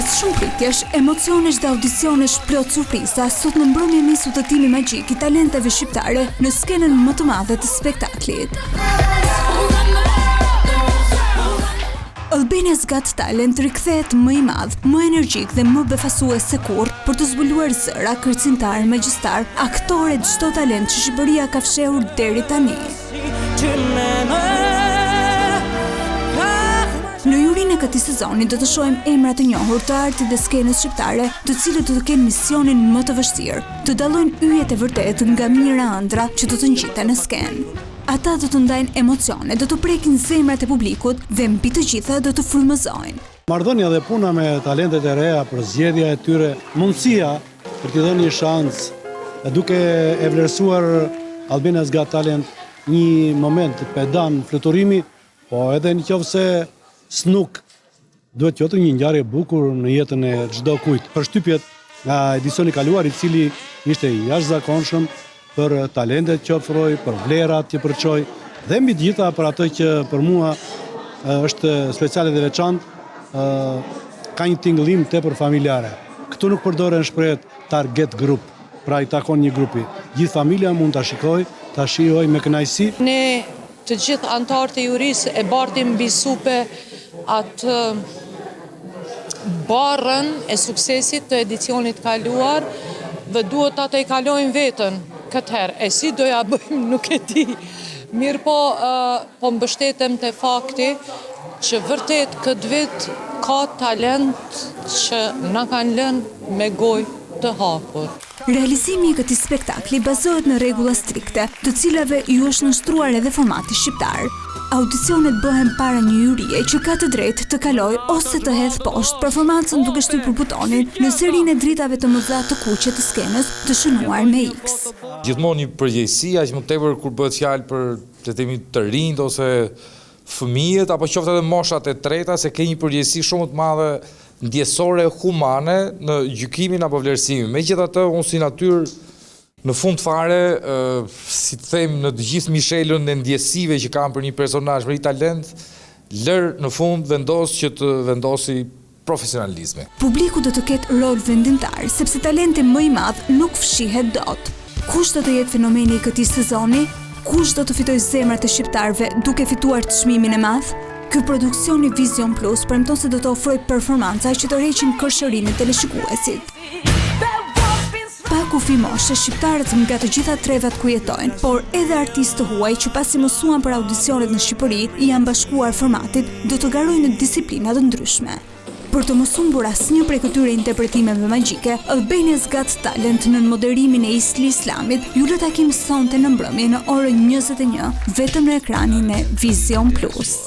Pas shumë pritjesh, emocionesh dhe audicionesh plot surpriza, sot në mbrëmje nisu udhëtimi magjik I talenteve shqiptare në skenën më të madhe të spektaklit. Albania's Got Talent rikthehet më I madh, më energjik dhe më befasues se kurrë për të zbuluar zëra, kërcimtar, magjistar, aktore çdo talent që Shqipëria ka fshehur deri tani. Në jurinë e këtij sezoni do të shohim emra të njohur të artit dhe skenës shqiptare, të cilët do të kenë misionin më të vështirë, të dallojnë yjet e vërtetë nga mira ëndra që do të ngjiten në skenë. Ata do të ndajnë emocione, do të prekin zemrat e publikut dhe mbi të gjitha do të frymëzojnë. Marrëdhënia dhe puna me talentet e reja për zgjedhja e tyre, mundësia për t'i dhënë një shans, duke e vlerësuar Albania's Got Talent një moment pedan fluturimi, po edhe nëse s'nuk duhet qoftë një ngjarje e bukur në jetën e çdo kujt. Përshtypjet nga edicioni I kaluar I cili ishte I jashtëzakonshëm për talentet që ofroi, për vlerat që përçoi dhe mbi të gjitha për atë që për mua është speciale dhe veçantë, ka një tingëllim tepër familjare. Këtu nuk përdoren shprehet target group, pra I takon një grupi. Gjithë familja mund ta shijojë me kënaqësi. Ne të gjithë anëtarët e jurisë e bartim mbi supe atë barrën e suksesit të edicionit kaluar dhe duhet ta I kalojmë veten këtë herë. E si do ja bëjmë nuk e di. Mirë po mbështetem te fakti që vërtet këtë vit ka talent që na kanë lënë me gojë të hapur. Realizimi I këtij spektakli bazohet në rregulla strikte, të cilave ju është nështruar edhe formati shqiptar. Audicionet bëhen para një jurie që ka të drejtë të kalojë ose të hedh poshtë performancën duke shtypur butonin në serinë e dritave të mëdha të kuqe të skenës të shënuar me X. Gjithmonë një përgjegjësi aq më tepër kur bëhet fjalë për le të themi të rinjt ose fëmijët apo qoftë edhe moshat e treta, se ke një përgjegjësi shumë të madhe ndjesore humane në gjykimin apo vlerësimin. Megjithatë, unë si natyrë në fund fare, si të them në të gjithë mishelën e ndjesive që kam për një personazh, për një talent, në fund vendos që të vendosi profesionalizmi. Publiku do të ketë rol vendimtar, sepse talenti më I madh nuk fshihet dot. Kush do të jetë fenomeni I këtij sezoni? Kush do të fitojë zemrat e shqiptarëve duke fituar çmimin e madh? Ky produksioni Vision Plus premton se do të ofrojë performanca që të rreqin kërshërinë e teleshikuesit. Pa kufi moshe, shqiptarët nga të gjitha trevat ku jetojnë, por edhe artistë të huaj që pasi mësuan për audicionet në Shqipëri janë bashkuar formatit, do të garojnë në disiplina të ndryshme. Për të mos humbur asnjë prej këtyre interpretimeve magjike, Albania's Got Talent në moderimin e Isli Islamit ju lë takim sonte në mbrëmje në orën 21 vetëm në ekranin e Vision Plus.